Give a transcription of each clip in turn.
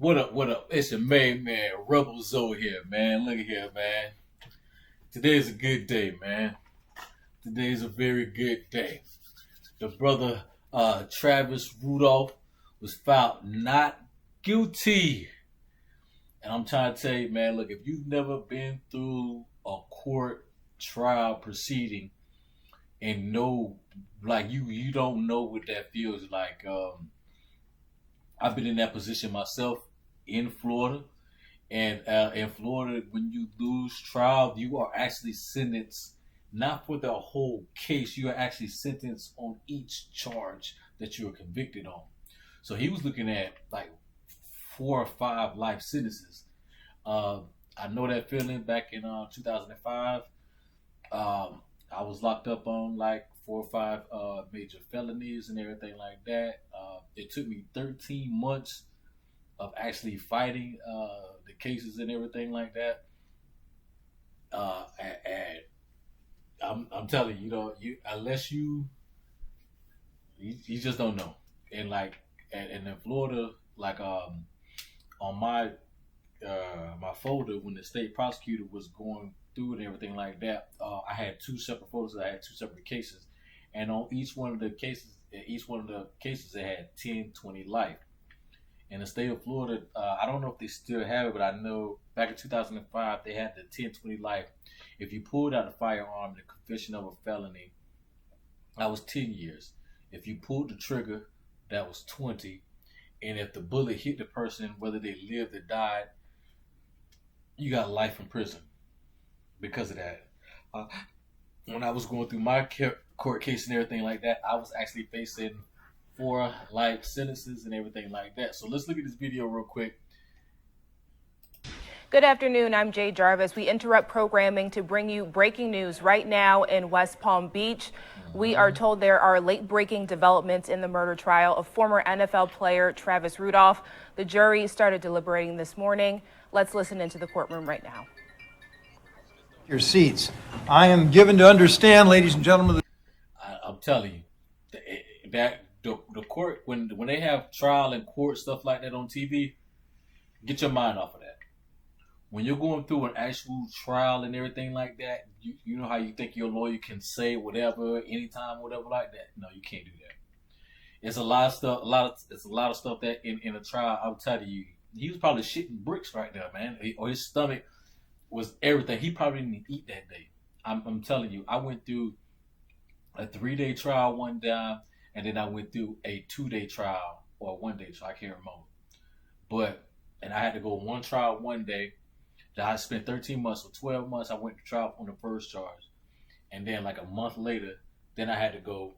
What up, what up? It's your main man, Rebel Zoe here, man. Look at here, man. Today's a good day, man. Today's a very good day. The brother Travis Rudolph was found not guilty. And I'm trying to tell you, man, look, if you've never been through a court trial proceeding and know, like you don't know what that feels like. I've been in that position myself in Florida. And in Florida, when you lose trial, you are actually sentenced not for the whole case. You are actually sentenced on each charge that you are convicted on. So he was looking at like 4 or 5 life sentences. I know that feeling. Back in 2005, I was locked up on like 4 or 5 major felonies and everything like that. It took me 13 months of actually fighting the cases and everything like that. And I'm telling you, unless you just don't know. And like, and in Florida, like on my my folder when the state prosecutor was going through and everything like that, I had 2 separate folders. I had 2 separate cases, and on each one of the cases, it had 10, 20 life. In the state of Florida, I don't know if they still have it, but I know back in 2005 they had the 10, 20 life. If you pulled out a firearm, the confession of a felony, that was 10 years. If you pulled the trigger, that was 20. And if the bullet hit the person, whether they lived or died, you got life in prison because of that. When I was going through my court case and everything like that, I was actually facing 4 life sentences and everything like that. So let's look at this video real quick. Good afternoon, I'm Jay Jarvis. We interrupt programming to bring you breaking news right now in West Palm Beach. We are told there are late-breaking developments in the murder trial of former NFL player Travis Rudolph. The jury started deliberating this morning. Let's listen into the courtroom right now. Your seats. I am given to understand, ladies and gentlemen. I'm telling you, that the court, when they have trial and court stuff like that on TV, get your mind off of that. When you're going through an actual trial and everything like that, you know how you think your lawyer can say whatever, anytime, whatever like that. No, you can't do that. It's a lot of stuff. It's a lot of stuff that in a trial. I'm telling you, he was probably shitting bricks right there, man. Or his stomach was everything. He probably didn't eat that day. I'm telling you, I went through a 3-day trial one time, and then I went through a 2-day trial or a 1-day trial. I can't remember. And I had to go 1 trial 1 day. I spent 13 months or 12 months. I went to trial on the first charge, and then like a month later, then I had to go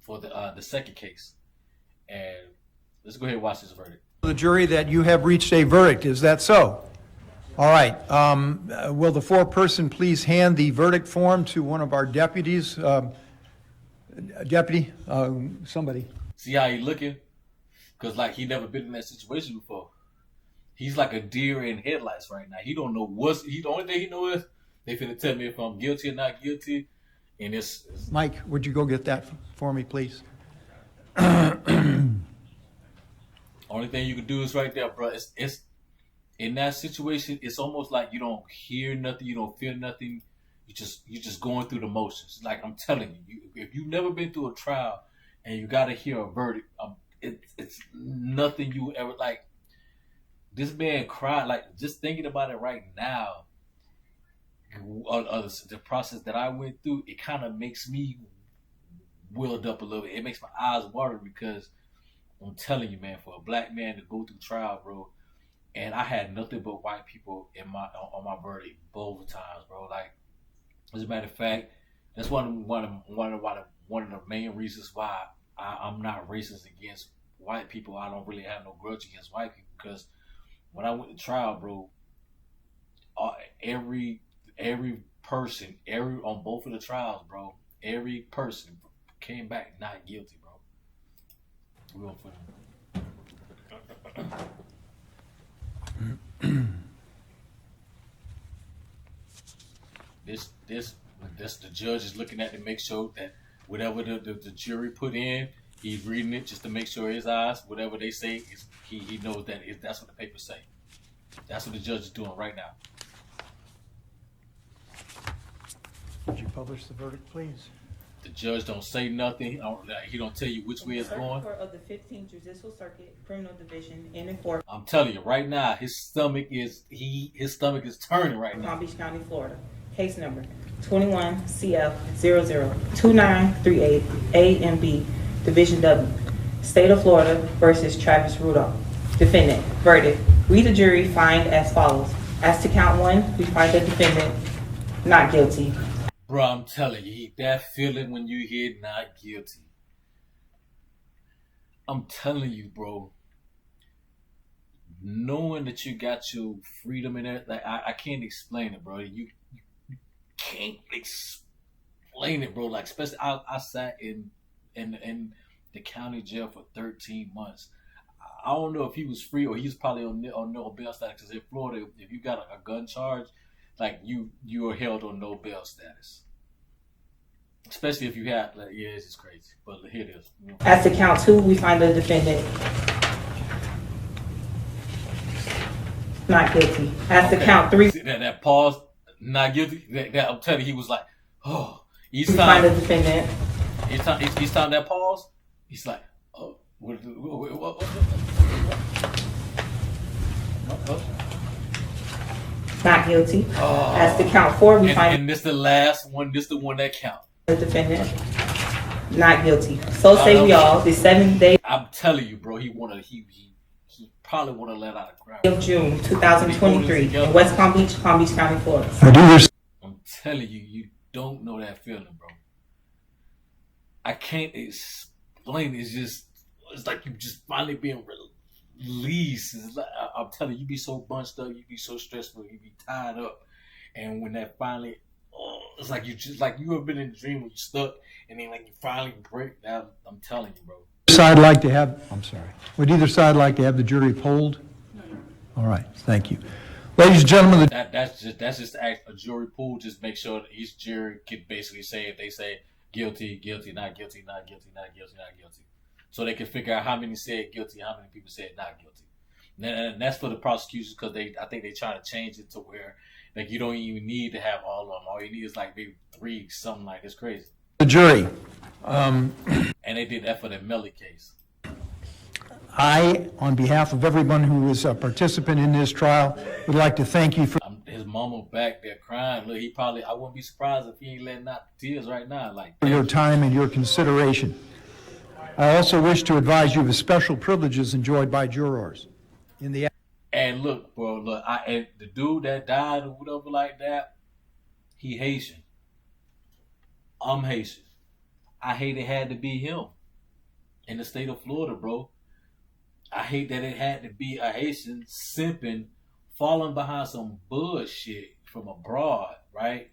for the second case. And let's go ahead and watch this verdict. The jury, that you have reached a verdict. Is that so? All right. Will the foreperson please hand the verdict form to one of our deputies? Deputy, somebody. See how he looking? Because like he never been in that situation before. He's like a deer in headlights right now. He don't know the only thing he knows is they finna tell me if I'm guilty or not guilty. And it's Mike, would you go get that for me, please? Only thing you can do is right there, bro. It's in that situation. It's almost like you don't hear nothing, you don't feel nothing. You're just going through the motions. Like I'm telling you, if you've never been through a trial and you got to hear a verdict, it's nothing you ever like. This man cried, like just thinking about it right now. The process that I went through, it kind of makes me welled up a little bit. It makes my eyes water because I'm telling you, man, for a black man to go through trial, bro, and I had nothing but white people on my verdict both times, bro. Like, as a matter of fact, that's one of the main reasons why I'm not racist against white people. I don't really have no grudge against white people because when I went to trial, bro, every person, on both of the trials, bro, every person came back not guilty, bro. We're gonna put him. This the judge is looking at to make sure that whatever the jury put in, He's reading it just to make sure his eyes, whatever they say, he knows that that's what the papers say. That's what the judge is doing right now. Would you publish the verdict, please? The judge don't say nothing. He don't tell you which way it's going. Court of the 15th Judicial Circuit, Criminal Division, in Fort I'm telling you right now, his stomach is turning right now. Palm Beach County, Florida. Case number 21 CF 002938 A and B, Division W, State of Florida versus Travis Rudolph. Defendant. Verdict. We, the jury, find as follows. As to count one, we find the defendant not guilty. Bro, I'm telling you, that feeling when you hear not guilty. I'm telling you, bro. Knowing that you got your freedom and everything, I can't explain it, bro. You can't explain it, bro. Like, especially I sat in the county jail for 13 months. I don't know if he was free or he was probably on no bail status. Because in Florida, if you got a gun charge, like you are held on no bail status. Especially if you have, like, yeah, it's just crazy. But here it is. As to count two, we find the defendant not guilty. As to count three, see that pause, not guilty. That I'm telling you, he was like, oh, each we find time, the defendant each time that pause, he's like, oh, what? not guilty. As to count four, we find And this the last one. This the one that counts. the defendant not guilty. So say we all. The 7th day I'm telling you, bro. He probably wanna let out a crowd. of June 2023 in West Palm Beach County, Florida. I'm telling you, you don't know that feeling, bro. I can't explain it. It's like you just finally being released. It's like, I'm telling you, you be so bunched up, you be so stressful, you be tied up, and when that finally, it's like you ever been in a dream when you stuck, and then like you finally break down. I'm telling you, bro. Side like to have, I'm sorry. Would either side like to have the jury polled? All right, thank you. Ladies and gentlemen, That's just a jury pool. Just make sure that each jury can basically say if they say guilty, guilty, not guilty, not guilty, not guilty, not guilty, so they can figure out how many said guilty, how many people said not guilty. And that's for the prosecutors because I think they're trying to change it to where like you don't even need to have all of them. All you need is like maybe 3, something like it's crazy. the jury. And they did that for the Melly case. I, on behalf of everyone who is a participant in this trial, would like to thank you for His mama back there crying. Look, I wouldn't be surprised if he ain't letting out tears right now. Like your time and your consideration. I also wish to advise you of the special privileges enjoyed by jurors. And look, bro, and the dude that died or whatever like that, he Haitian. I'm Haitian. I hate it had to be him in the state of Florida, bro. I hate that it had to be a Haitian simping, falling behind some bullshit from abroad, right?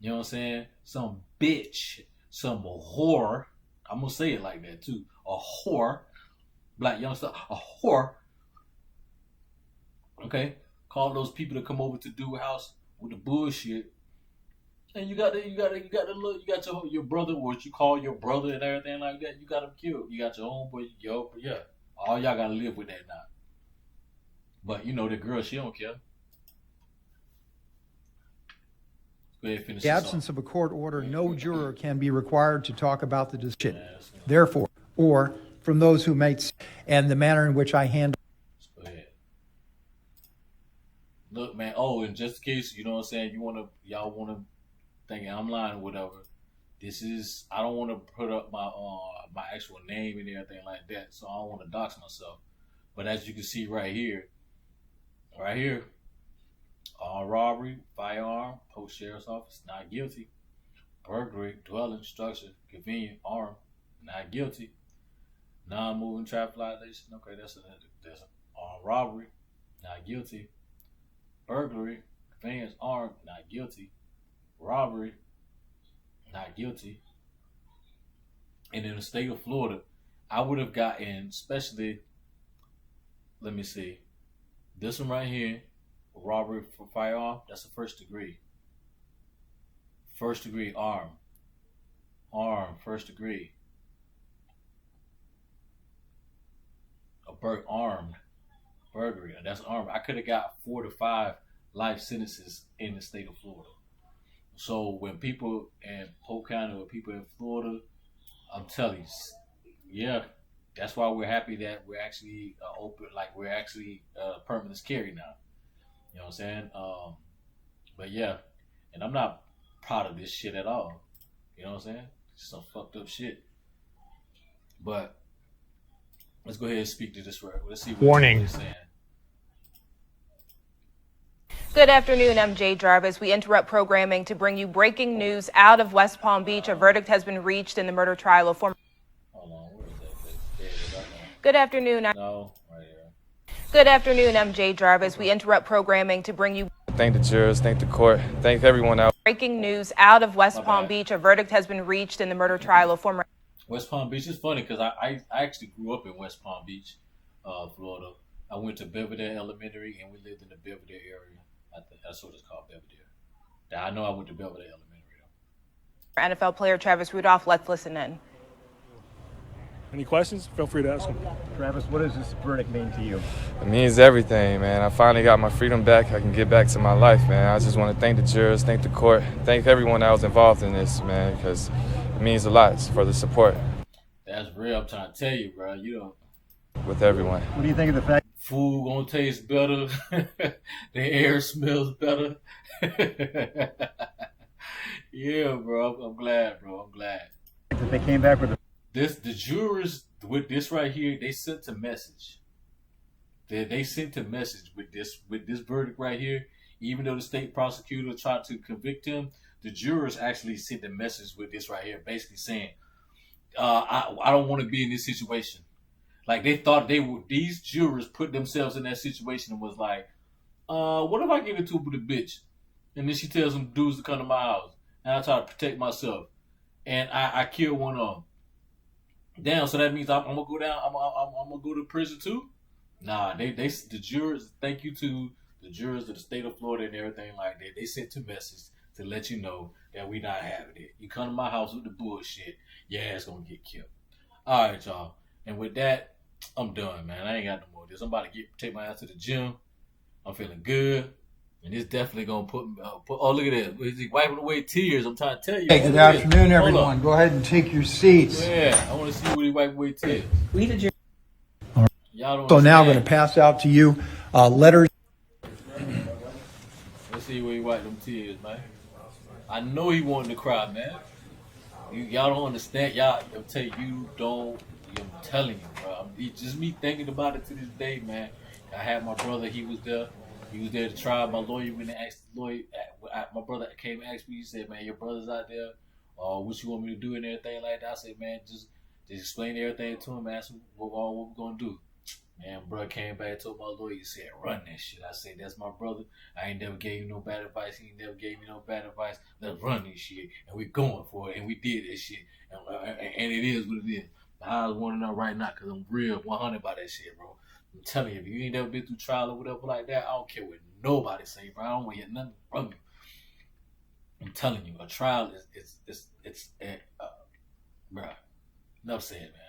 You know what I'm saying? Some bitch, some whore. I'm going to say it like that too. A whore. Black youngster, a whore. Okay? Call those people to come over to do house with the bullshit. And you got your brother, what you call your brother and everything like that. You got him killed. You got your homeboy, yeah. All y'all gotta live with that now. But you know the girl, she don't care. Go ahead, finish. The absence of a court order, no juror can be required to talk about the decision. Therefore, or from those who make and the manner in which I handle. Go ahead. Look, man. Oh, and just in case you know what I'm saying, y'all wanna think I'm lying or whatever. I don't want to put up my actual name and everything like that, so I don't want to dox myself. But as you can see right here, robbery, firearm, post sheriff's office, not guilty. Burglary, dwelling, structure, convenient, armed, not guilty. Non-moving traffic violation, okay, that's robbery, not guilty. Burglary, conveyance, armed, not guilty. Robbery, not guilty. And in the state of Florida, I would have gotten, especially, let me see, this one right here, robbery for firearm, that's a first degree. First degree, armed, first degree. armed burglary. That's armed. I could have got 4 to 5 life sentences in the state of Florida. So when people in Polk County or people in Florida, I'm telling you, yeah, that's why we're happy that we're actually open, like we're actually permanent carry now. You know what I'm saying? But yeah, and I'm not proud of this shit at all. You know what I'm saying? Some fucked up shit. But let's go ahead and speak to this right. Let's see what Warning. he's saying. Good afternoon, I'm Jay Jarvis. We interrupt programming to bring you breaking news out of West Palm Beach. A verdict has been reached in the murder trial of former. Hold on, where is that? There it is, right now. Good afternoon. No, right here. Good afternoon, I'm Jay Jarvis. We interrupt programming to bring you Thank the jurors, thank the court, thank everyone out. breaking news out of West My Palm bad. Beach. A verdict has been reached in the murder trial of former. West Palm Beach is funny because I actually grew up in West Palm Beach, Florida. I went to Belvedere Elementary and we lived in the Belvedere area. That's what it's called, Belvedere. I know I went to Belvedere Elementary though. NFL player Travis Rudolph. Let's listen in. Any questions? Feel free to ask them. Travis, what does this verdict mean to you? It means everything, man. I finally got my freedom back. I can get back to my life, man. I just want to thank the jurors, thank the court, thank everyone that was involved in this, man, because it means a lot for the support That's real. I'm trying to tell you, bro. You know, with everyone. What do you think of the fact food gonna taste better. The air smells better. Yeah, bro. I'm glad, bro. I'm glad. that they came back with a The jurors with this right here, they sent a message. They sent a message with this verdict right here. Even though the state prosecutor tried to convict him, the jurors actually sent a message with this right here, basically saying, I don't want to be in this situation. Like they thought these jurors put themselves in that situation and was like, what if I get into it with a bitch? And then she tells some dudes to come to my house and I try to protect myself. And I kill one of them. Damn, so that means I'm gonna go down, I'm gonna go to prison too? Nah, the jurors, thank you to the jurors of the state of Florida and everything like that. They sent a message to let you know that we not having it. You come to my house with the bullshit, your ass gonna get killed. All right, y'all. And with that, I'm done, man. I ain't got no more of this. I'm about to take my ass to the gym. I'm feeling good. And it's definitely going to put oh, look at that. He's wiping away tears. I'm trying to tell you. Hey, good afternoon, everyone. Go ahead and take your seats. Yeah, I want to see what he wiping away tears. We the jury. Y'all don't So now I'm going to understand. pass out to you letters. Let's see where he wiped them tears, man. I know he wanted to cry, man. Y'all don't understand. I'm telling you, I'm telling you, bro. It's just me thinking about it to this day, man. I had my brother. He was there. He was there to try. My lawyer went and asked the lawyer. My brother came and asked me. He said, "Man, your brother's out there. What you want me to do and everything like that?" I said, "Man, just explain everything to him. Ask him what we're gonna do." Man, bro came back and told my lawyer. He said, "Run that shit." I said, "That's my brother. I ain't never gave you no bad advice. He ain't never gave me no bad advice. Let's run this shit." And we going for it. And we did this shit. And it is what it is. I was want to know right now because I'm real 100 about that shit, bro. I'm telling you, if you ain't never been through trial or whatever like that, I don't care what nobody say, bro. I don't want to hear nothing from you. I'm telling you, a trial is bro. Enough said, man.